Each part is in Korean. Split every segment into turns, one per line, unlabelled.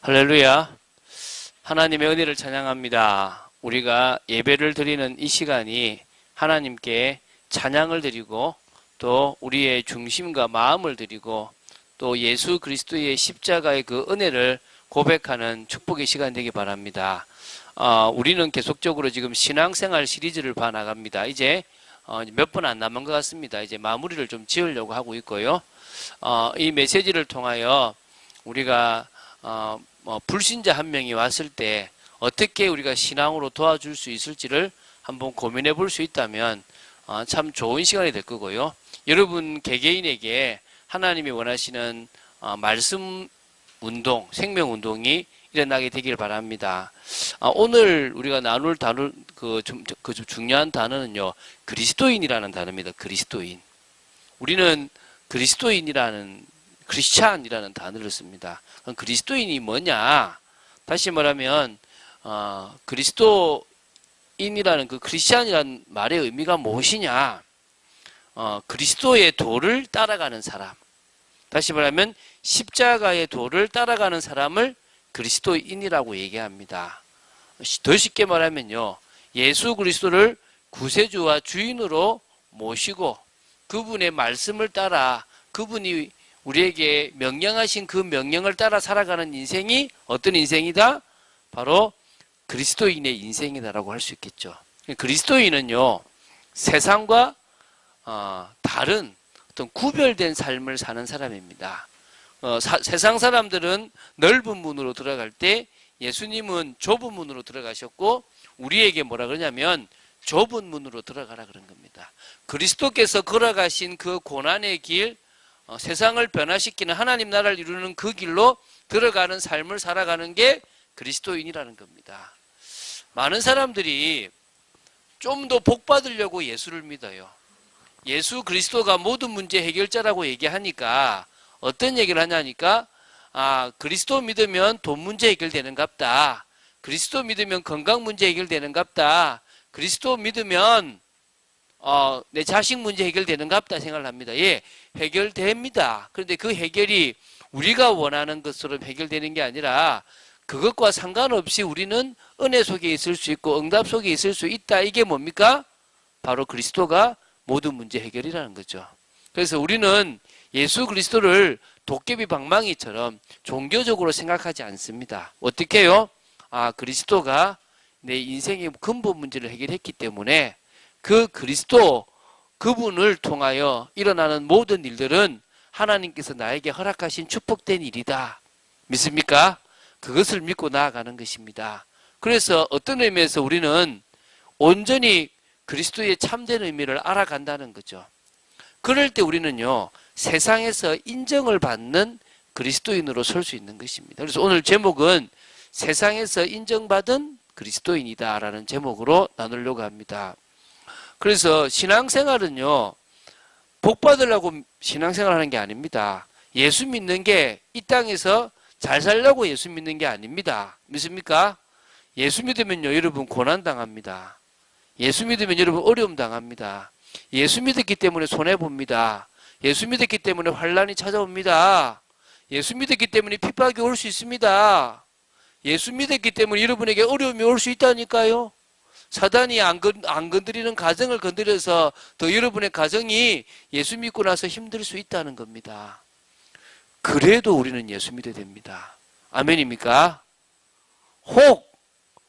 할렐루야. 하나님의 은혜를 찬양합니다. 우리가 예배를 드리는 이 시간이 하나님께 찬양을 드리고 또 우리의 중심과 마음을 드리고 또 예수 그리스도의 십자가의 그 은혜를 고백하는 축복의 시간 되기 바랍니다. 우리는 계속적으로 지금 신앙생활 시리즈를 봐나갑니다. 이제 몇 번 안 남은 것 같습니다. 이제 마무리를 좀 지으려고 하고 있고요. 이 메시지를 통하여 우리가 불신자 한 명이 왔을 때 어떻게 우리가 신앙으로 도와줄 수 있을지를 한번 고민해 볼 수 있다면 참 좋은 시간이 될 거고요. 여러분 개개인에게 하나님이 원하시는 말씀 운동, 생명 운동이 일어나게 되길 바랍니다. 오늘 우리가 나눌 단어, 그 중요한 단어는요, 그리스도인이라는 단어입니다. 그리스도인. 우리는 그리스도인이라는 크리스찬이라는 단어를 씁니다. 그럼 그리스도인이 뭐냐? 다시 말하면 그리스도인이라는 그 크리스찬이라는 말의 의미가 무엇이냐? 그리스도의 도를 따라가는 사람. 다시 말하면 십자가의 도를 따라가는 사람을 그리스도인이라고 얘기합니다. 더 쉽게 말하면요, 예수 그리스도를 구세주와 주인으로 모시고 그분의 말씀을 따라 그분이 우리에게 명령하신 그 명령을 따라 살아가는 인생이 어떤 인생이다? 바로 그리스도인의 인생이다라고 할 수 있겠죠. 그리스도인은요, 세상과 다른 어떤 구별된 삶을 사는 사람입니다. 세상 사람들은 넓은 문으로 들어갈 때 예수님은 좁은 문으로 들어가셨고 우리에게 뭐라 그러냐면 좁은 문으로 들어가라 그런 겁니다. 그리스도께서 걸어가신 그 고난의 길, 세상을 변화시키는 하나님 나라를 이루는 그 길로 들어가는 삶을 살아가는 게 그리스도인이라는 겁니다. 많은 사람들이 좀 더 복 받으려고 예수를 믿어요. 예수 그리스도가 모든 문제 해결자라고 얘기하니까 어떤 얘기를 하냐니까 그리스도 믿으면 돈 문제 해결되는갑다. 그리스도 믿으면 건강 문제 해결되는갑다. 그리스도 믿으면 내 자식 문제 해결되는갑다 생각을 합니다. 예, 해결됩니다. 그런데 그 해결이 우리가 원하는 것으로 해결되는 게 아니라 그것과 상관없이 우리는 은혜 속에 있을 수 있고 응답 속에 있을 수 있다. 이게 뭡니까? 바로 그리스도가 모든 문제 해결이라는 거죠. 그래서 우리는 예수 그리스도를 도깨비 방망이처럼 종교적으로 생각하지 않습니다. 어떻게 해요? 그리스도가 내 인생의 근본 문제를 해결했기 때문에 그 그리스도, 그분을 통하여 일어나는 모든 일들은 하나님께서 나에게 허락하신 축복된 일이다. 믿습니까? 그것을 믿고 나아가는 것입니다. 그래서 어떤 의미에서 우리는 온전히 그리스도의 참된 의미를 알아간다는 거죠. 그럴 때 우리는요, 세상에서 인정을 받는 그리스도인으로 설 수 있는 것입니다. 그래서 오늘 제목은 세상에서 인정받은 그리스도인이다라는 제목으로 나누려고 합니다. 그래서 신앙생활은요, 복 받으려고 신앙생활 하는 게 아닙니다. 예수 믿는 게 이 땅에서 잘 살려고 예수 믿는 게 아닙니다. 믿습니까? 예수 믿으면요, 여러분 고난당합니다. 예수 믿으면 여러분 어려움 당합니다. 예수 믿었기 때문에 손해봅니다. 예수 믿었기 때문에 환난이 찾아옵니다. 예수 믿었기 때문에 핍박이 올 수 있습니다. 예수 믿었기 때문에 여러분에게 어려움이 올 수 있다니까요. 사단이 안 건드리는 가정을 건드려서 더 여러분의 가정이 예수 믿고 나서 힘들 수 있다는 겁니다. 그래도 우리는 예수 믿어야 됩니다. 아멘입니까? 혹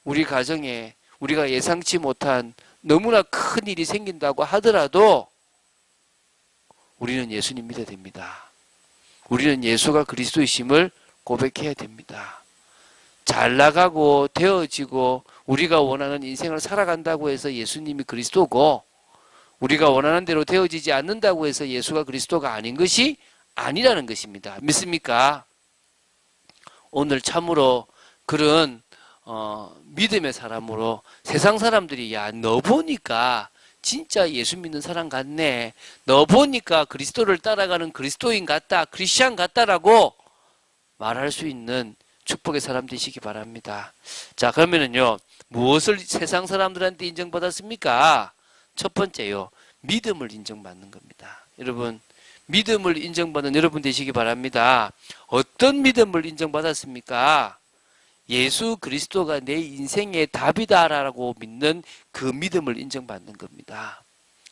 우리 가정에 우리가 예상치 못한 너무나 큰 일이 생긴다고 하더라도 우리는 예수님 믿어야 됩니다. 우리는 예수가 그리스도이심을 고백해야 됩니다. 잘 나가고 되어지고 우리가 원하는 인생을 살아간다고 해서 예수님이 그리스도고 우리가 원하는 대로 되어지지 않는다고 해서 예수가 그리스도가 아닌 것이 아니라는 것입니다. 믿습니까? 오늘 참으로 그런 믿음의 사람으로 세상 사람들이 야, 너 보니까 진짜 예수 믿는 사람 같네. 너 보니까 그리스도를 따라가는 그리스도인 같다. 크리스찬 같다라고 말할 수 있는 축복의 사람 되시기 바랍니다. 자, 그러면은요, 무엇을 세상 사람들한테 인정받았습니까? 첫 번째요, 믿음을 인정받는 겁니다. 여러분, 믿음을 인정받는 여러분 되시기 바랍니다. 어떤 믿음을 인정받았습니까? 예수 그리스도가 내 인생의 답이다라고 믿는 그 믿음을 인정받는 겁니다.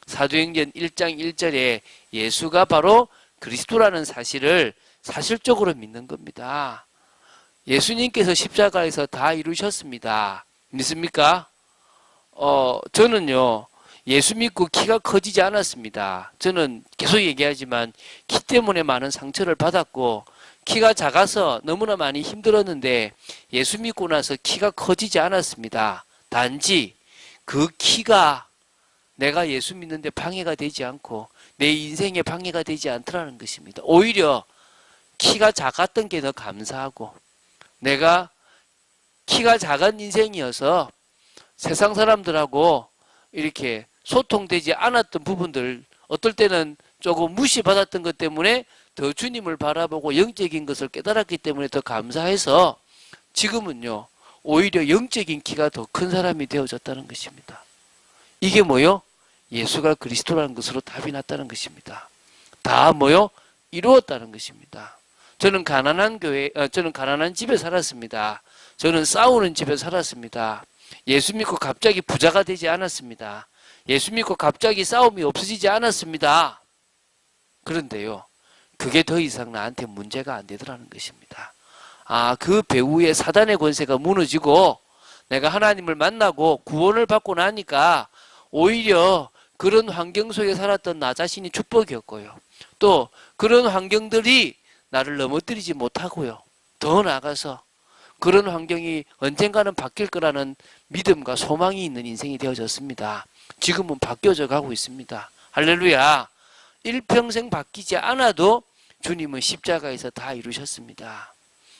사도행전 1장 1절에 예수가 바로 그리스도라는 사실을 사실적으로 믿는 겁니다. 예수님께서 십자가에서 다 이루셨습니다. 믿습니까? 저는요, 예수 믿고 키가 커지지 않았습니다. 저는 계속 얘기하지만 키 때문에 많은 상처를 받았고 키가 작아서 너무나 많이 힘들었는데 예수 믿고 나서 키가 커지지 않았습니다. 단지 그 키가 내가 예수 믿는데 방해가 되지 않고 내 인생에 방해가 되지 않더라는 것입니다. 오히려 키가 작았던 게 더 감사하고 내가 키가 작은 인생이어서 세상 사람들하고 이렇게 소통되지 않았던 부분들, 어떨 때는 조금 무시받았던 것 때문에 더 주님을 바라보고 영적인 것을 깨달았기 때문에 더 감사해서 지금은요, 오히려 영적인 키가 더 큰 사람이 되어졌다는 것입니다. 이게 뭐요? 예수가 그리스도라는 것으로 답이 났다는 것입니다. 다 뭐요? 이루었다는 것입니다. 저는 가난한 집에 살았습니다. 저는 싸우는 집에 살았습니다. 예수 믿고 갑자기 부자가 되지 않았습니다. 예수 믿고 갑자기 싸움이 없어지지 않았습니다. 그런데요, 그게 더 이상 나한테 문제가 안 되더라는 것입니다. 그 배후에 사단의 권세가 무너지고 내가 하나님을 만나고 구원을 받고 나니까 오히려 그런 환경 속에 살았던 나 자신이 축복이었고요. 또 그런 환경들이 나를 넘어뜨리지 못하고요. 더 나아가서 그런 환경이 언젠가는 바뀔 거라는 믿음과 소망이 있는 인생이 되어졌습니다. 지금은 바뀌어져 가고 있습니다. 할렐루야. 일평생 바뀌지 않아도 주님은 십자가에서 다 이루셨습니다.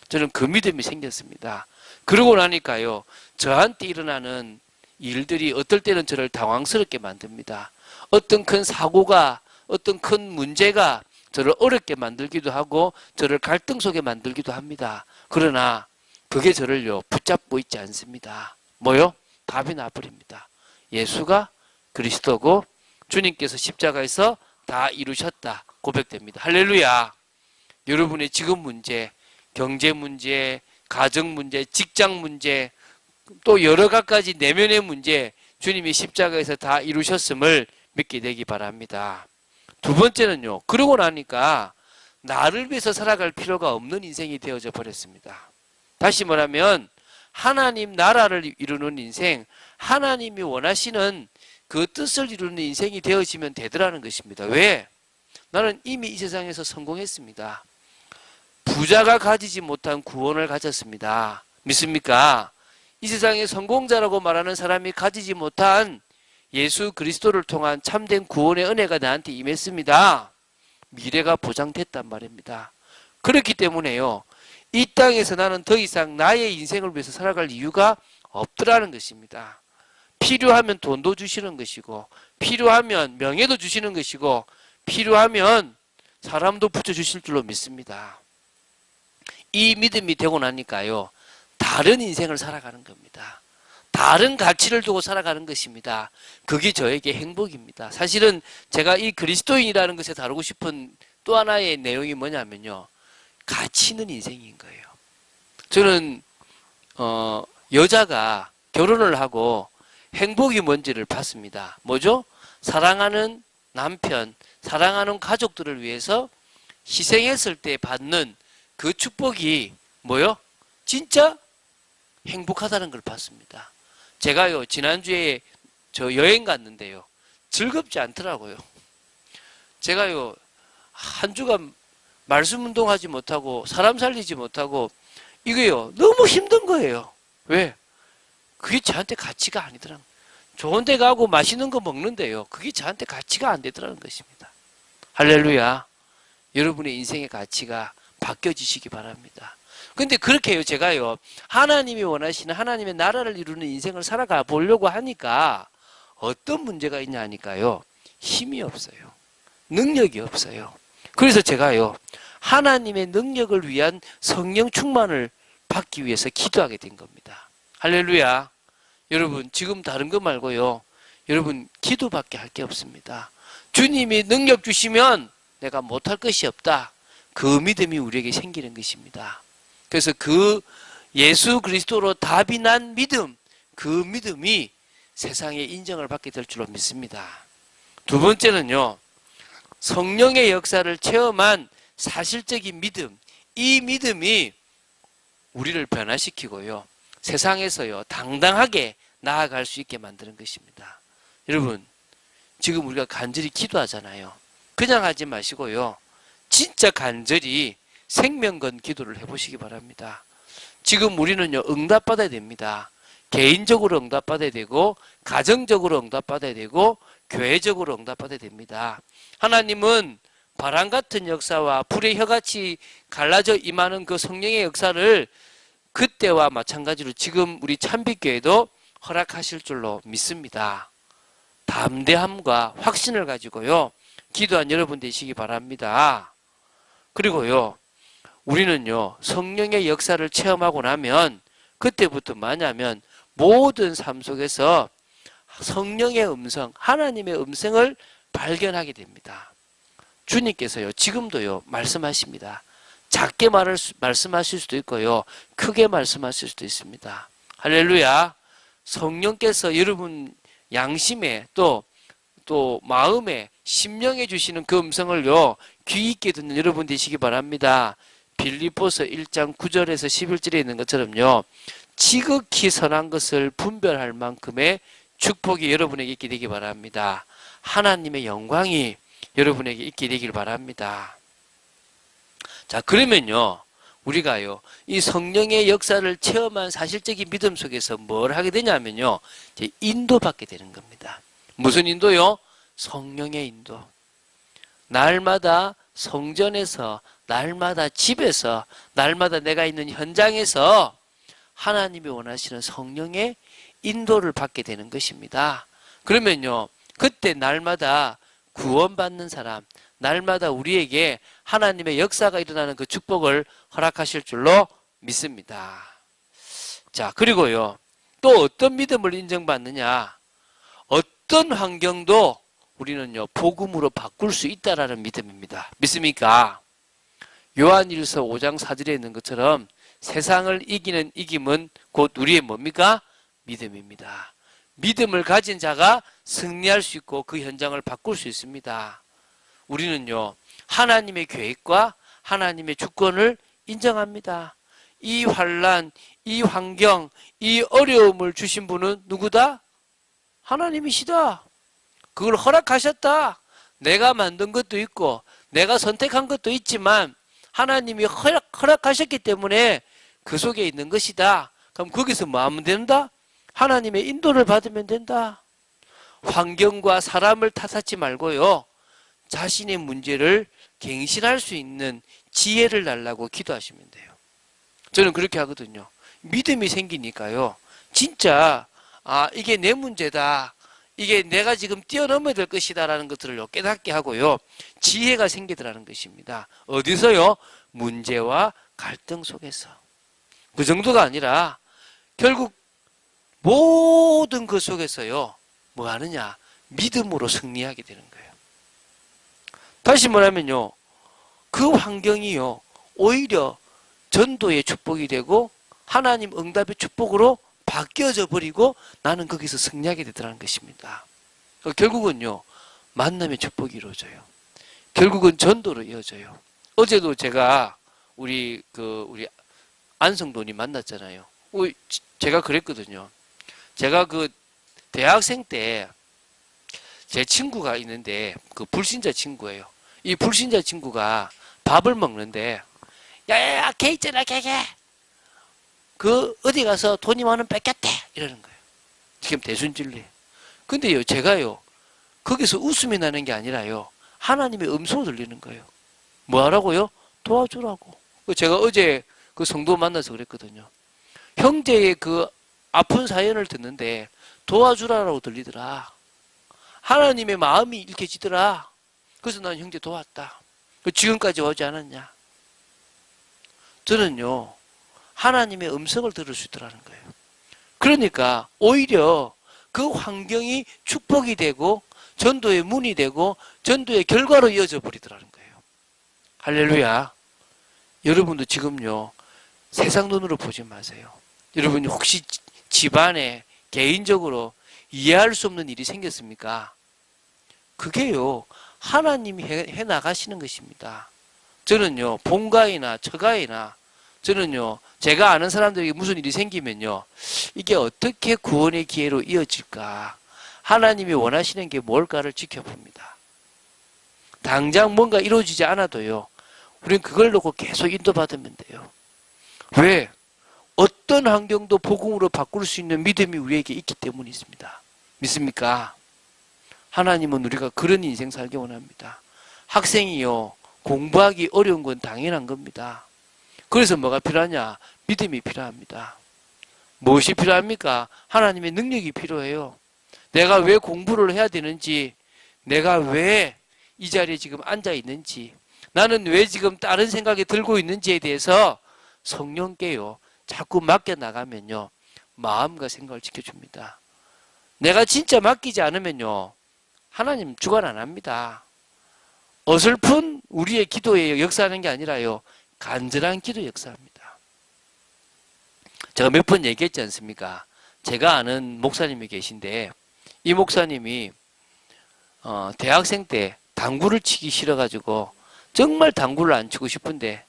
저는 그 믿음이 생겼습니다. 그러고 나니까요, 저한테 일어나는 일들이 어떨 때는 저를 당황스럽게 만듭니다. 어떤 큰 사고가, 어떤 큰 문제가 저를 어렵게 만들기도 하고 저를 갈등 속에 만들기도 합니다. 그러나 그게 저를요, 붙잡고 있지 않습니다. 뭐요? 답이 나버립니다. 예수가 그리스도고 주님께서 십자가에서 다 이루셨다 고백됩니다. 할렐루야. 여러분의 지금 문제, 경제 문제, 가정 문제, 직장 문제, 또 여러 가지 내면의 문제, 주님이 십자가에서 다 이루셨음을 믿게 되기 바랍니다. 두 번째는요, 그러고 나니까 나를 위해서 살아갈 필요가 없는 인생이 되어져 버렸습니다. 다시 말하면 하나님 나라를 이루는 인생, 하나님이 원하시는 그 뜻을 이루는 인생이 되어지면 되더라는 것입니다. 왜? 나는 이미 이 세상에서 성공했습니다. 부자가 가지지 못한 구원을 가졌습니다. 믿습니까? 이 세상의 성공자라고 말하는 사람이 가지지 못한 예수 그리스도를 통한 참된 구원의 은혜가 나한테 임했습니다. 미래가 보장됐단 말입니다. 그렇기 때문에요, 이 땅에서 나는 더 이상 나의 인생을 위해서 살아갈 이유가 없더라는 것입니다. 필요하면 돈도 주시는 것이고, 필요하면 명예도 주시는 것이고, 필요하면 사람도 붙여주실 줄로 믿습니다. 이 믿음이 되고 나니까요, 다른 인생을 살아가는 겁니다. 다른 가치를 두고 살아가는 것입니다. 그게 저에게 행복입니다. 사실은 제가 이 그리스도인이라는 것에 다루고 싶은 또 하나의 내용이 뭐냐면요, 가치 있는 인생인 거예요. 저는 여자가 결혼을 하고 행복이 뭔지를 봤습니다. 뭐죠? 사랑하는 남편, 사랑하는 가족들을 위해서 희생했을 때 받는 그 축복이 뭐요? 진짜 행복하다는 걸 봤습니다. 제가요, 지난주에 저 여행 갔는데요, 즐겁지 않더라고요. 제가요, 한 주간 말씀 운동하지 못하고 사람 살리지 못하고 이거요, 너무 힘든 거예요. 왜? 그게 저한테 가치가 아니더라고요. 좋은 데 가고 맛있는 거 먹는데요, 그게 저한테 가치가 안 되더라는 것입니다. 할렐루야. 여러분의 인생의 가치가 바뀌어지시기 바랍니다. 근데 그렇게 해요, 제가요, 하나님이 원하시는 하나님의 나라를 이루는 인생을 살아가 보려고 하니까 어떤 문제가 있냐 하니까요, 힘이 없어요. 능력이 없어요. 그래서 제가요, 하나님의 능력을 위한 성령 충만을 받기 위해서 기도하게 된 겁니다. 할렐루야. 여러분, 지금 다른 거 말고요, 여러분 기도밖에 할 게 없습니다. 주님이 능력 주시면 내가 못할 것이 없다. 그 믿음이 우리에게 생기는 것입니다. 그래서 그 예수 그리스도로 답이 난 믿음, 그 믿음이 세상에 인정을 받게 될 줄로 믿습니다. 두 번째는요, 성령의 역사를 체험한 사실적인 믿음, 이 믿음이 우리를 변화시키고요, 세상에서요 당당하게 나아갈 수 있게 만드는 것입니다. 여러분, 지금 우리가 간절히 기도하잖아요. 그냥 하지 마시고요, 진짜 간절히 생명 건 기도를 해보시기 바랍니다. 지금 우리는요 응답받아야 됩니다. 개인적으로 응답받아야 되고, 가정적으로 응답받아야 되고, 교회적으로 응답받아야 됩니다. 하나님은 바람 같은 역사와 불의 혀같이 갈라져 임하는 그 성령의 역사를 그때와 마찬가지로 지금 우리 참빛교회도 허락하실 줄로 믿습니다. 담대함과 확신을 가지고요 기도한 여러분 되시기 바랍니다. 그리고요, 우리는요 성령의 역사를 체험하고 나면 그때부터 뭐냐면 모든 삶 속에서 성령의 음성, 하나님의 음성을 발견하게 됩니다. 주님께서요 지금도요 말씀하십니다. 작게 말씀하실 수도 있고요, 크게 말씀하실 수도 있습니다. 할렐루야. 성령께서 여러분 양심에 또 마음에 심령해 주시는 그 음성을요 귀 있게 듣는 여러분 되시기 바랍니다. 빌립보서 1장 9절에서 11절에 있는 것처럼요, 지극히 선한 것을 분별할 만큼의 축복이 여러분에게 있게 되기 바랍니다. 하나님의 영광이 여러분에게 있게 되길 바랍니다. 자, 그러면요 우리가요 이 성령의 역사를 체험한 사실적인 믿음 속에서 뭘 하게 되냐면요, 이제 인도받게 되는 겁니다. 무슨 인도요? 성령의 인도. 날마다 성전에서, 날마다 집에서, 날마다 내가 있는 현장에서 하나님이 원하시는 성령의 인도를 받게 되는 것입니다. 그러면요 그때 날마다 구원받는 사람, 날마다 우리에게 하나님의 역사가 일어나는 그 축복을 허락하실 줄로 믿습니다. 자, 그리고요 또 어떤 믿음을 인정받느냐, 어떤 환경도 우리는요 복음으로 바꿀 수 있다라는 믿음입니다. 믿습니까? 요한일서 5장 4절에 있는 것처럼 세상을 이기는 이김은 곧 우리의 뭡니까? 믿음입니다. 믿음을 가진 자가 승리할 수 있고 그 현장을 바꿀 수 있습니다. 우리는요 하나님의 계획과 하나님의 주권을 인정합니다. 이 환난, 이 환경, 이 어려움을 주신 분은 누구다? 하나님이시다. 그걸 허락하셨다. 내가 만든 것도 있고 내가 선택한 것도 있지만 하나님이 허락하셨기 때문에 그 속에 있는 것이다. 그럼 거기서 뭐 하면 된다? 하나님의 인도를 받으면 된다. 환경과 사람을 탓하지 말고요, 자신의 문제를 갱신할 수 있는 지혜를 달라고 기도하시면 돼요. 저는 그렇게 하거든요. 믿음이 생기니까요 진짜 이게 내 문제다, 이게 내가 지금 뛰어넘어야 될 것이다 라는 것들을 깨닫게 하고요 지혜가 생기더라는 것입니다. 어디서요? 문제와 갈등 속에서. 그 정도가 아니라 결국 모든 그 속에서요 뭐 하느냐? 믿음으로 승리하게 되는 거예요. 다시 말하면요 그 환경이요 오히려 전도의 축복이 되고 하나님 응답의 축복으로 바뀌어져 버리고 나는 거기서 승리하게 되더라는 것입니다. 결국은요 만남의 축복이 이루어져요. 결국은 전도로 이어져요. 어제도 제가 우리 안성돈이 만났잖아요. 제가 그랬거든요. 제가 그 대학생 때 제 친구가 있는데 그 불신자 친구예요. 이 불신자 친구가 밥을 먹는데 야야야 걔 있잖아 걔 그 어디 가서 돈이 많으면 뺏겼대 이러는 거예요. 지금 대순진리. 근데요 제가요 거기서 웃음이 나는 게 아니라요 하나님의 음성을 들리는 거예요. 뭐 하라고요? 도와주라고. 제가 어제 그 성도 만나서 그랬거든요. 형제의 그 아픈 사연을 듣는데 도와주라라고 들리더라. 하나님의 마음이 읽혀지더라. 그래서 난 형제 도왔다. 지금까지 오지 않았냐. 저는요 하나님의 음성을 들을 수 있더라는 거예요. 그러니까 오히려 그 환경이 축복이 되고 전도의 문이 되고 전도의 결과로 이어져 버리더라는 거예요. 할렐루야. 여러분도 지금요 세상 눈으로 보지 마세요. 여러분 혹시 집안에 개인적으로 이해할 수 없는 일이 생겼습니까? 그게요, 하나님이 해 나가시는 것입니다. 저는요, 본가이나 처가이나 저는요, 제가 아는 사람들에게 무슨 일이 생기면요, 이게 어떻게 구원의 기회로 이어질까? 하나님이 원하시는 게 뭘까를 지켜봅니다. 당장 뭔가 이루어지지 않아도요, 우리는 그걸 놓고 계속 인도받으면 돼요. 왜? 어떤 환경도 복음으로 바꿀 수 있는 믿음이 우리에게 있기 때문이십니다. 믿습니까? 하나님은 우리가 그런 인생 살기 원합니다. 학생이요, 공부하기 어려운 건 당연한 겁니다. 그래서 뭐가 필요하냐? 믿음이 필요합니다. 무엇이 필요합니까? 하나님의 능력이 필요해요. 내가 왜 공부를 해야 되는지, 내가 왜 이 자리에 지금 앉아 있는지, 나는 왜 지금 다른 생각이 들고 있는지에 대해서 성령께요, 자꾸 맡겨나가면요, 마음과 생각을 지켜줍니다. 내가 진짜 맡기지 않으면요, 하나님 주관 안 합니다. 어설픈 우리의 기도에 역사하는 게 아니라요, 간절한 기도 역사합니다. 제가 몇 번 얘기했지 않습니까? 제가 아는 목사님이 계신데, 이 목사님이 대학생 때 당구를 치기 싫어가지고 정말 당구를 안 치고 싶은데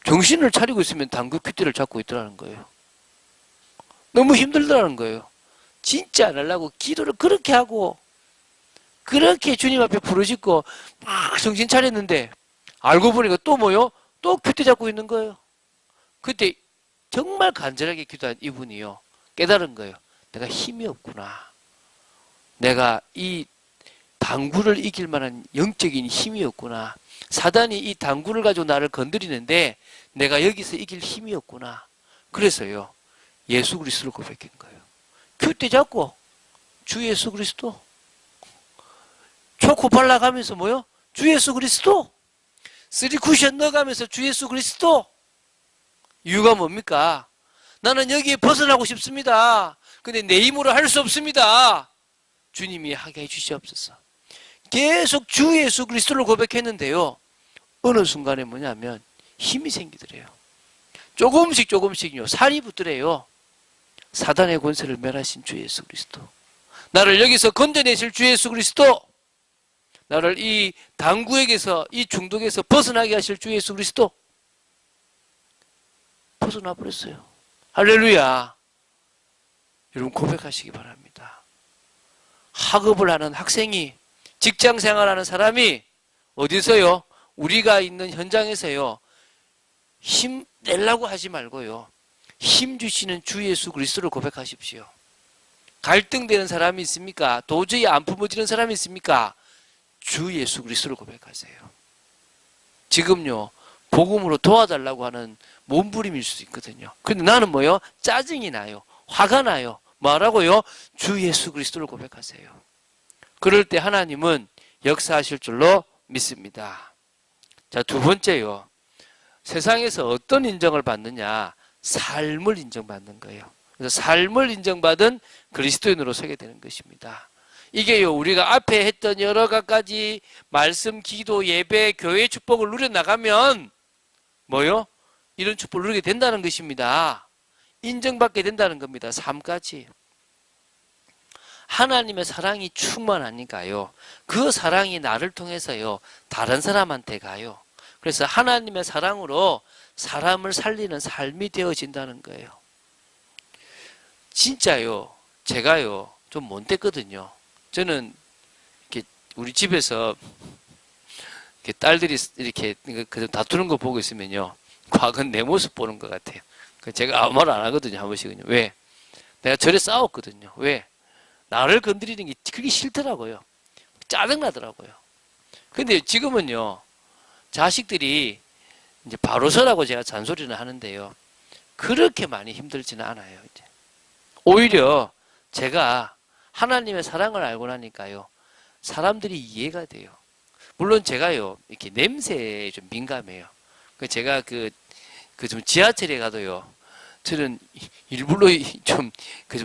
정신을 차리고 있으면 당구 큐대를 잡고 있더라는 거예요. 너무 힘들더라는 거예요. 진짜 안 하려고 기도를 그렇게 하고 그렇게 주님 앞에 부르짖고 막 정신 차렸는데 알고 보니까 또 뭐요? 또 큐대 잡고 있는 거예요. 그때 정말 간절하게 기도한 이분이요, 깨달은 거예요. 내가 힘이 없구나. 내가 이 당구를 이길 만한 영적인 힘이 없구나. 사단이 이 당구를 가지고 나를 건드리는데 내가 여기서 이길 힘이 없구나. 그래서요, 예수 그리스도를 고백한 거예요. 큐대 잡고 주 예수 그리스도, 초코 발라가면서 뭐요? 주 예수 그리스도, 3쿠션 넣어가면서 주 예수 그리스도. 이유가 뭡니까? 나는 여기에 벗어나고 싶습니다. 근데 내 힘으로 할 수 없습니다. 주님이 하게 해주시옵소서. 계속 주 예수 그리스도를 고백했는데요, 어느 순간에 뭐냐면 힘이 생기더래요. 조금씩요, 살이 붙더래요. 사단의 권세를 멸하신 주 예수 그리스도, 나를 여기서 건져내실 주 예수 그리스도, 나를 이 당구에게서, 이 중독에서 벗어나게 하실 주 예수 그리스도. 벗어나 버렸어요. 할렐루야. 여러분 고백하시기 바랍니다. 학업을 하는 학생이, 직장 생활하는 사람이 어디서요? 우리가 있는 현장에서요, 힘 내려고 하지 말고요, 힘 주시는 주 예수 그리스도를 고백하십시오. 갈등되는 사람이 있습니까? 도저히 안 품어지는 사람이 있습니까? 주 예수 그리스도를 고백하세요. 지금요, 복음으로 도와달라고 하는 몸부림일 수 있거든요. 근데 나는 뭐요? 짜증이 나요. 화가 나요. 뭐라고요? 주 예수 그리스도를 고백하세요. 그럴 때 하나님은 역사하실 줄로 믿습니다. 자, 두 번째요, 세상에서 어떤 인정을 받느냐? 삶을 인정받는 거예요. 그래서 삶을 인정받은 그리스도인으로 서게 되는 것입니다. 이게요, 우리가 앞에 했던 여러 가지 말씀, 기도, 예배, 교회 축복을 누려나가면 뭐요? 이런 축복을 누리게 된다는 것입니다. 인정받게 된다는 겁니다. 삶까지. 하나님의 사랑이 충만하니까요, 그 사랑이 나를 통해서요, 다른 사람한테 가요. 그래서 하나님의 사랑으로 사람을 살리는 삶이 되어진다는 거예요. 진짜요, 제가요, 좀 못됐거든요. 저는 이렇게 우리 집에서 이렇게 딸들이 이렇게 다투는 거 보고 있으면요, 과거는 내 모습 보는 것 같아요. 제가 아무 말 안 하거든요, 한 번씩은요. 왜? 내가 저래 싸웠거든요. 왜? 나를 건드리는 게 그게 싫더라고요. 짜증나더라고요. 근데 지금은요, 자식들이 이제 바로 서라고 제가 잔소리는 하는데요, 그렇게 많이 힘들지는 않아요. 이제 오히려 제가 하나님의 사랑을 알고 나니까요, 사람들이 이해가 돼요. 물론 제가요, 이렇게 냄새에 좀 민감해요. 제가 좀 지하철에 가도요, 저는 일부러 좀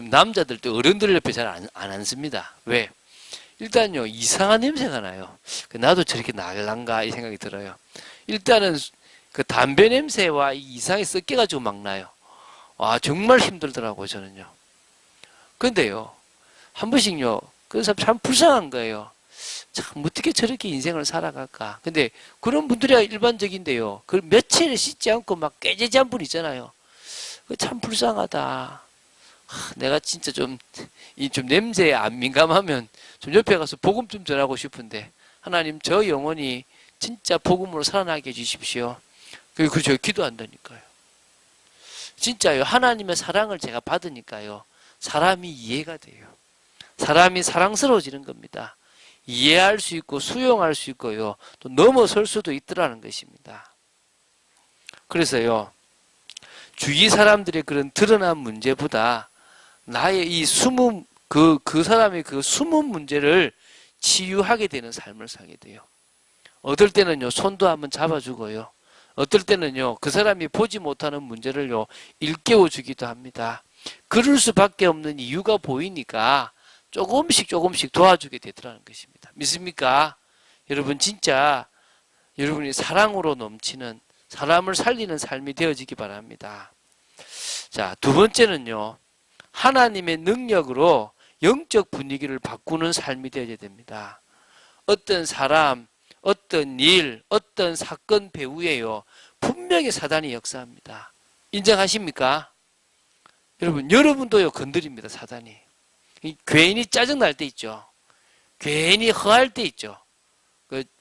남자들도 어른들 옆에 잘 안 앉습니다. 왜? 일단요, 이상한 냄새가 나요. 나도 저렇게 나갈란가 이 생각이 들어요. 일단은 그 담배 냄새와 이 이상이 섞여가지고 막 나요. 와, 정말 힘들더라고요, 저는요. 근데요, 한 번씩요, 그런 사람 참 불쌍한 거예요. 참, 어떻게 저렇게 인생을 살아갈까. 근데 그런 분들이야 일반적인데요. 그 며칠 씻지 않고 막 깨지지 분 있잖아요. 참 불쌍하다. 내가 진짜 좀 냄새에 안 민감하면 좀 옆에 가서 복음 좀 전하고 싶은데, 하나님 저 영혼이 진짜 복음으로 살아나게 해주십시오. 그리고 저 기도한다니까요. 진짜요. 하나님의 사랑을 제가 받으니까요. 사람이 이해가 돼요. 사람이 사랑스러워지는 겁니다. 이해할 수 있고 수용할 수 있고요. 또 넘어설 수도 있더라는 것입니다. 그래서요. 주위 사람들의 그런 드러난 문제보다 나의 이 숨은 그 사람의 그 숨은 문제를 치유하게 되는 삶을 살게 돼요. 어떨 때는요. 손도 한번 잡아주고요. 어떨 때는요. 그 사람이 보지 못하는 문제를요. 일깨워 주기도 합니다. 그럴 수밖에 없는 이유가 보이니까 조금씩 도와주게 되더라는 것입니다. 믿습니까? 여러분 진짜 여러분이 사랑으로 넘치는 사람을 살리는 삶이 되어지기 바랍니다. 자, 두 번째는요. 하나님의 능력으로 영적 분위기를 바꾸는 삶이 되어야 됩니다. 어떤 사람, 어떤 일, 어떤 사건 배후에요. 분명히 사단이 역사합니다. 인정하십니까? 여러분, 여러분도요, 건드립니다, 사단이. 괜히 짜증날 때 있죠. 괜히 허할 때 있죠.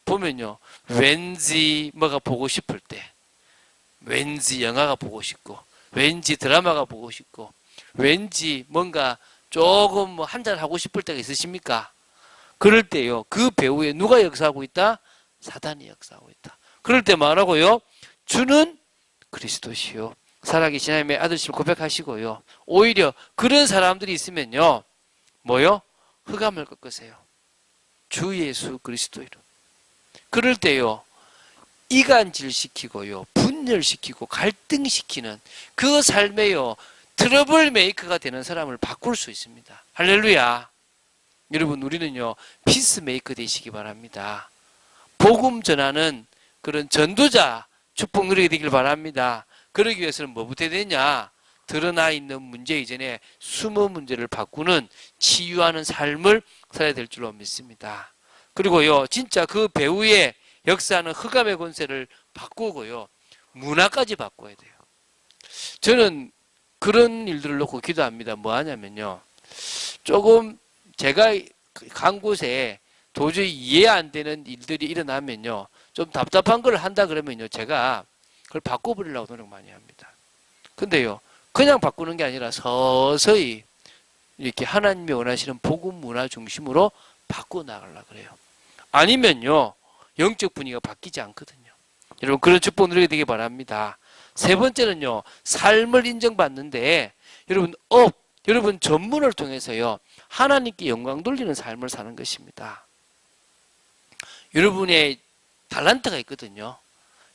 보면요, 왠지 뭐가 보고 싶을 때, 왠지 영화가 보고 싶고, 왠지 드라마가 보고 싶고, 왠지 뭔가 조금 뭐 한잔 하고 싶을 때가 있으십니까? 그럴 때요, 그 배후에 누가 역사하고 있다? 사단이 역사하고 있다. 그럴 때 말하고요, 주는 그리스도시요. 살아계신 하나님의 아들심을 고백하시고요. 오히려 그런 사람들이 있으면요, 뭐요? 흑암을 꺾으세요. 주 예수 그리스도 이름. 그럴 때요, 이간질시키고요, 분열시키고 갈등시키는 그 삶에요, 트러블 메이커가 되는 사람을 바꿀 수 있습니다. 할렐루야. 여러분, 우리는요, 피스메이커 되시기 바랍니다. 복음 전하는 그런 전도자 축복 누리게 되길 바랍니다. 그러기 위해서는 뭐부터 해야 되냐? 드러나 있는 문제 이전에 숨은 문제를 바꾸는 치유하는 삶을 살아야 될 줄로 믿습니다. 그리고요, 진짜 그 배후에 역사하는 흑암의 권세를 바꾸고요, 문화까지 바꿔야 돼요. 저는 그런 일들을 놓고 기도합니다. 뭐 하냐면요, 조금 제가 간 곳에 도저히 이해 안 되는 일들이 일어나면요, 좀 답답한 걸 한다 그러면요, 제가 그걸 바꿔버리려고 노력 많이 합니다. 근데요, 그냥 바꾸는 게 아니라 서서히 이렇게 하나님이 원하시는 복음 문화 중심으로 바꿔 나가려고 그래요. 아니면요, 영적 분위기가 바뀌지 않거든요. 여러분, 그런 축복 누리게 되기 바랍니다. 세 번째는요, 삶을 인정받는데, 여러분 전문을 통해서요, 하나님께 영광 돌리는 삶을 사는 것입니다. 여러분의 달란트가 있거든요.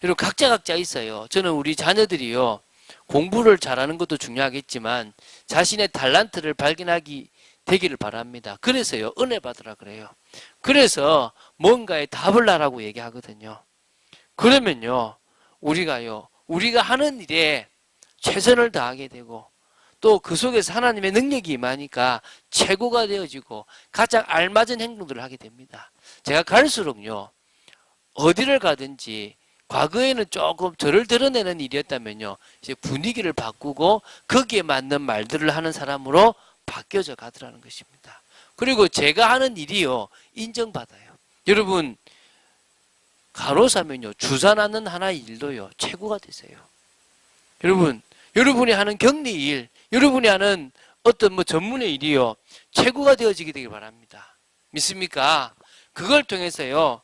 여러분, 각자 있어요. 저는 우리 자녀들이요, 공부를 잘하는 것도 중요하겠지만 자신의 달란트를 발견하기 되기를 바랍니다. 그래서요, 은혜 받으라 그래요. 그래서 뭔가에 답을 나라고 얘기하거든요. 그러면요, 우리가 하는 일에 최선을 다하게 되고, 또 그 속에서 하나님의 능력이 임하니까 최고가 되어지고 가장 알맞은 행동들을 하게 됩니다. 제가 갈수록요, 어디를 가든지 과거에는 조금 저를 드러내는 일이었다면요, 이제 분위기를 바꾸고 거기에 맞는 말들을 하는 사람으로 바뀌어져 가더라는 것입니다. 그리고 제가 하는 일이요, 인정받아요. 여러분, 가로사면요, 주사 낫는 하나의 일도요, 최고가 되세요. 여러분이 하는 격리 일, 여러분이 하는 어떤 뭐 전문의 일이요, 최고가 되어지게 되길 바랍니다. 믿습니까? 그걸 통해서요,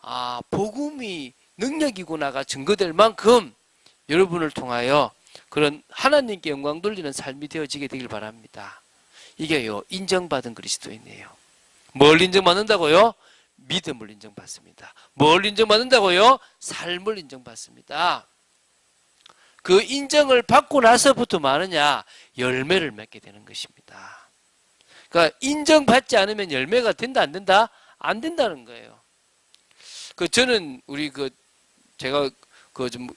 아, 복음이 능력이구나가 증거될 만큼 여러분을 통하여 그런 하나님께 영광 돌리는 삶이 되어지게 되길 바랍니다. 이게요, 인정받은 그리스도인이에요. 뭘 인정받는다고요? 믿음을 인정받습니다. 뭘 인정받는다고요? 삶을 인정받습니다. 그 인정을 받고 나서부터 많으냐? 열매를 맺게 되는 것입니다. 그러니까 인정받지 않으면 열매가 된다, 안 된다? 안 된다는 거예요. 저는 제가 좀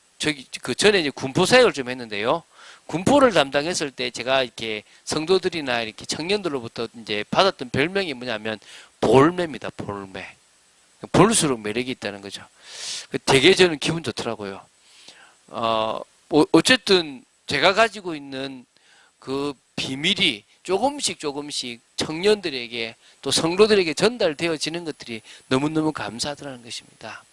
그 전에 이제 군포 사역을 좀 했는데요. 군포를 담당했을 때 제가 이렇게 성도들이나 이렇게 청년들로부터 이제 받았던 별명이 뭐냐면 볼매입니다. 볼매. 볼수록 매력이 있다는 거죠. 되게 저는 기분 좋더라고요. 어쨌든 제가 가지고 있는 그 비밀이 조금씩 청년들에게 또 성도들에게 전달되어지는 것들이 너무너무 감사하다는 것입니다.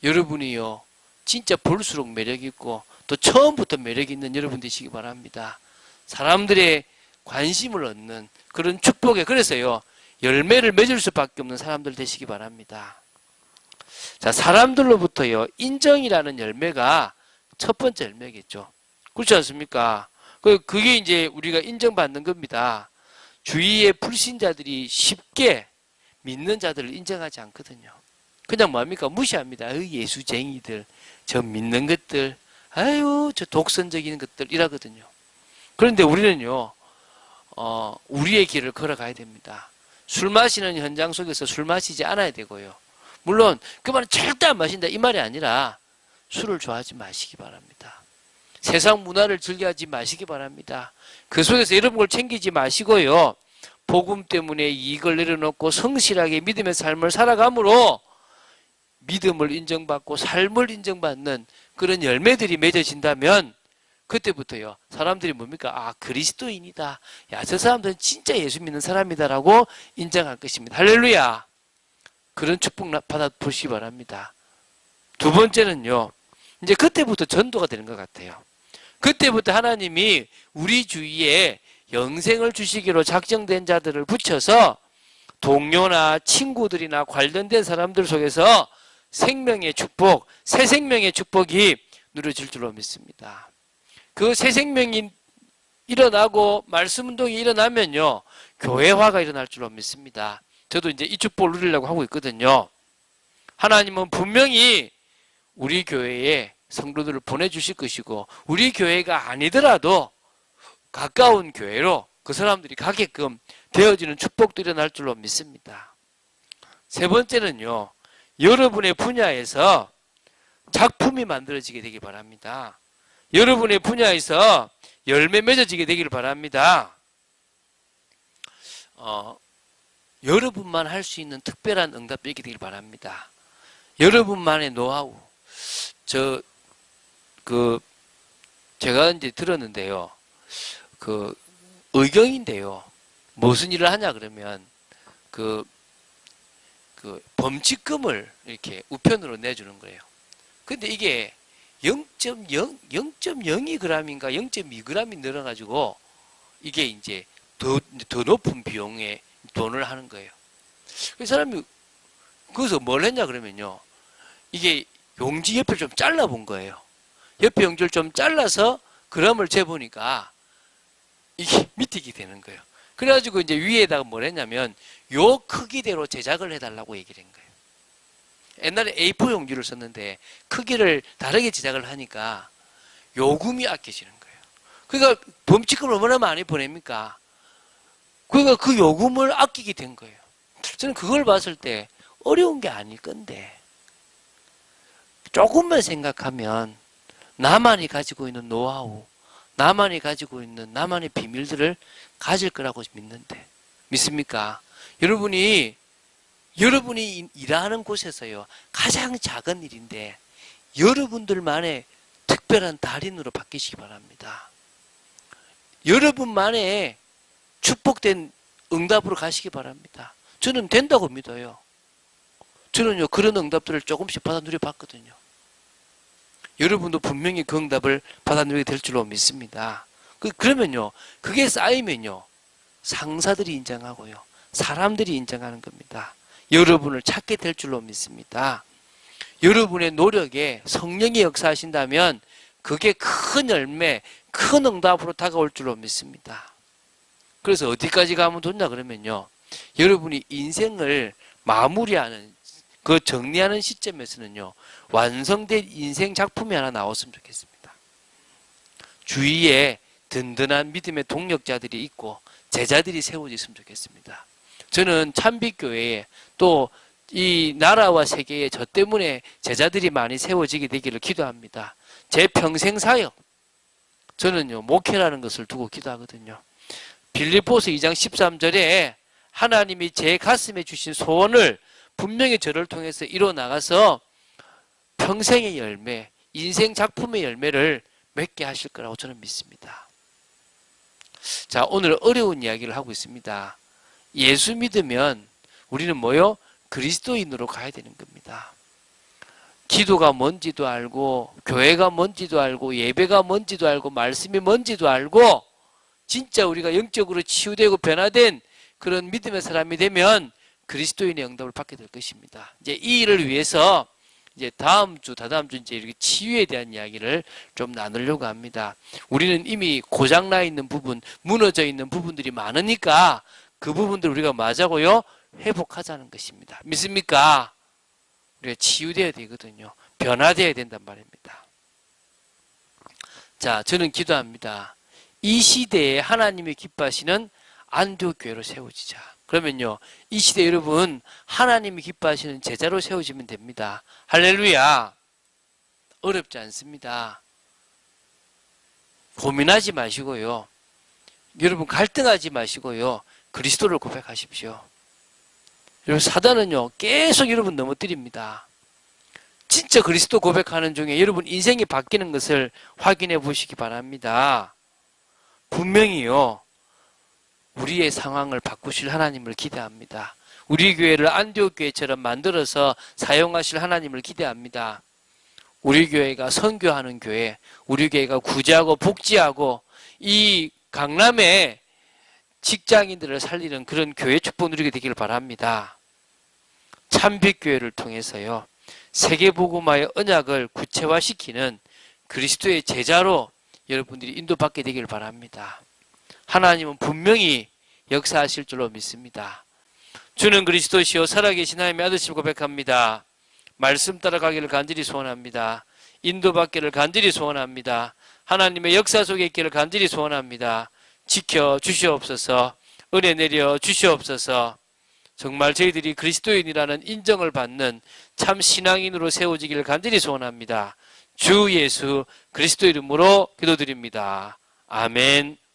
여러분이요, 진짜 볼수록 매력 있고 또 처음부터 매력 있는 여러분 되시기 바랍니다. 사람들의 관심을 얻는 그런 축복에, 그래서요, 열매를 맺을 수밖에 없는 사람들 되시기 바랍니다. 자, 사람들로부터요, 인정이라는 열매가 첫 번째 열매겠죠. 그렇지 않습니까? 그게 이제 우리가 인정받는 겁니다. 주위의 불신자들이 쉽게 믿는 자들을 인정하지 않거든요. 그냥 뭡니까? 무시합니다. 예수쟁이들, 저 믿는 것들, 아유, 저 독선적인 것들, 이라거든요. 그런데 우리는요, 우리의 길을 걸어가야 됩니다. 술 마시는 현장 속에서 술 마시지 않아야 되고요. 물론, 그 말은 절대 안 마신다, 이 말이 아니라, 술을 좋아하지 마시기 바랍니다. 세상 문화를 즐겨하지 마시기 바랍니다. 그 속에서 여러분 걸 챙기지 마시고요. 복음 때문에 이익을 내려놓고 성실하게 믿음의 삶을 살아감으로 믿음을 인정받고 삶을 인정받는 그런 열매들이 맺어진다면 그때부터요, 사람들이 뭡니까? 아, 그리스도인이다. 야, 저 사람들은 진짜 예수 믿는 사람이다라고 인정할 것입니다. 할렐루야. 그런 축복 받아보시기 바랍니다. 두 번째는요, 이제 그때부터 전도가 되는 것 같아요. 그때부터 하나님이 우리 주위에 영생을 주시기로 작정된 자들을 붙여서 동료나 친구들이나 관련된 사람들 속에서 생명의 축복, 새 생명의 축복이 누려질 줄로 믿습니다. 그 새 생명이 일어나고 말씀 운동이 일어나면요, 교회화가 일어날 줄로 믿습니다. 저도 이제 이 축복을 누리려고 하고 있거든요. 하나님은 분명히 우리 교회에 성도들을 보내주실 것이고, 우리 교회가 아니더라도 가까운 교회로 그 사람들이 가게끔 되어지는 축복도 일어날 줄로 믿습니다. 세 번째는요, 여러분의 분야에서 작품이 만들어지게 되기 바랍니다. 여러분의 분야에서 열매 맺어지게 되기를 바랍니다. 여러분만 할 수 있는 특별한 응답이 있게 되길 바랍니다. 여러분만의 노하우. 제가 이제 들었는데요. 의경인데요. 무슨 일을 하냐 그러면, 범칙금을 이렇게 우편으로 내주는 거예요. 근데 이게 0.02g인가 0.2g이 늘어가지고 이게 이제 더 높은 비용에 돈을 하는 거예요. 그 사람이 거기서 뭘 했냐 그러면요, 이게 용지 옆을 좀 잘라본 거예요. 옆에 용지를 좀 잘라서 그램을 재보니까 이게 미틱이 되는 거예요. 그래가지고 이제 위에다가 뭘 했냐면 요 크기대로 제작을 해달라고 얘기를 한 거예요. 옛날에 A4 용지를 썼는데 크기를 다르게 제작을 하니까 요금이 아껴지는 거예요. 그러니까 범칙금을 얼마나 많이 보냅니까? 그러니까 그 요금을 아끼게 된 거예요. 저는 그걸 봤을 때 어려운 게 아닐 건데, 조금만 생각하면 나만이 가지고 있는 노하우, 나만이 가지고 있는 나만의 비밀들을 가질 거라고 믿는데, 믿습니까? 여러분이 일하는 곳에서요, 가장 작은 일인데 여러분들만의 특별한 달인으로 바뀌시기 바랍니다. 여러분만의 축복된 응답으로 가시기 바랍니다. 저는 된다고 믿어요. 저는요, 그런 응답들을 조금씩 받아 누려 봤거든요. 여러분도 분명히 그 응답을 받아 누리게 될 줄로 믿습니다. 그러면요, 그게 쌓이면요, 상사들이 인정하고요, 사람들이 인정하는 겁니다. 여러분을 찾게 될 줄로 믿습니다. 여러분의 노력에 성령이 역사하신다면 그게 큰 열매, 큰 응답으로 다가올 줄로 믿습니다. 그래서 어디까지 가면 좋냐 그러면요, 여러분이 인생을 마무리하는, 그 정리하는 시점에서는요, 완성된 인생 작품이 하나 나왔으면 좋겠습니다. 주위에 든든한 믿음의 동력자들이 있고 제자들이 세워졌으면 좋겠습니다. 저는 참빛교회에 또 이 나라와 세계에 저 때문에 제자들이 많이 세워지게 되기를 기도합니다. 제 평생 사역, 저는요 목회라는 것을 두고 기도하거든요. 빌립보서 2장 13절에 하나님이 제 가슴에 주신 소원을 분명히 저를 통해서 이뤄나가서 평생의 열매, 인생 작품의 열매를 맺게 하실 거라고 저는 믿습니다. 자, 오늘 어려운 이야기를 하고 있습니다. 예수 믿으면 우리는 뭐요? 그리스도인으로 가야 되는 겁니다. 기도가 뭔지도 알고, 교회가 뭔지도 알고, 예배가 뭔지도 알고, 말씀이 뭔지도 알고, 진짜 우리가 영적으로 치유되고 변화된 그런 믿음의 사람이 되면 그리스도인의 응답을 받게 될 것입니다. 이제 이 일을 위해서 이제 다음 주, 다다음 주 이제 이렇게 치유에 대한 이야기를 좀 나누려고 합니다. 우리는 이미 고장나 있는 부분, 무너져 있는 부분들이 많으니까 그 부분들 우리가 맞아고요 회복하자는 것입니다. 믿습니까? 우리가 치유되어야 되거든요. 변화되어야 된단 말입니다. 자, 저는 기도합니다. 이 시대에 하나님이 기뻐하시는 안디옥 교회로 세워지자. 그러면요, 이 시대 여러분 하나님이 기뻐하시는 제자로 세워지면 됩니다. 할렐루야. 어렵지 않습니다. 고민하지 마시고요. 여러분 갈등하지 마시고요. 그리스도를 고백하십시오. 여러분 사단은요 계속 여러분 넘어뜨립니다. 진짜 그리스도 고백하는 중에 여러분 인생이 바뀌는 것을 확인해 보시기 바랍니다. 분명히요 우리의 상황을 바꾸실 하나님을 기대합니다. 우리 교회를 안디옥 교회처럼 만들어서 사용하실 하나님을 기대합니다. 우리 교회가 선교하는 교회, 우리 교회가 구제하고 복지하고 이 강남의 직장인들을 살리는 그런 교회 축복 누리게 되기를 바랍니다. 참빛교회를 통해서요 세계복음화의 언약을 구체화시키는 그리스도의 제자로 여러분들이 인도받게 되기를 바랍니다. 하나님은 분명히 역사하실 줄로 믿습니다. 주는 그리스도시요 살아계신 하나님의 아들심을 고백합니다. 말씀 따라가기를 간절히 소원합니다. 인도받기를 간절히 소원합니다. 하나님의 역사 속에 있기를 간절히 소원합니다. 지켜 주시옵소서. 은혜 내려 주시옵소서. 정말 저희들이 그리스도인이라는 인정을 받는 참 신앙인으로 세워지기를 간절히 소원합니다. 주 예수 그리스도 이름으로 기도드립니다. 아멘.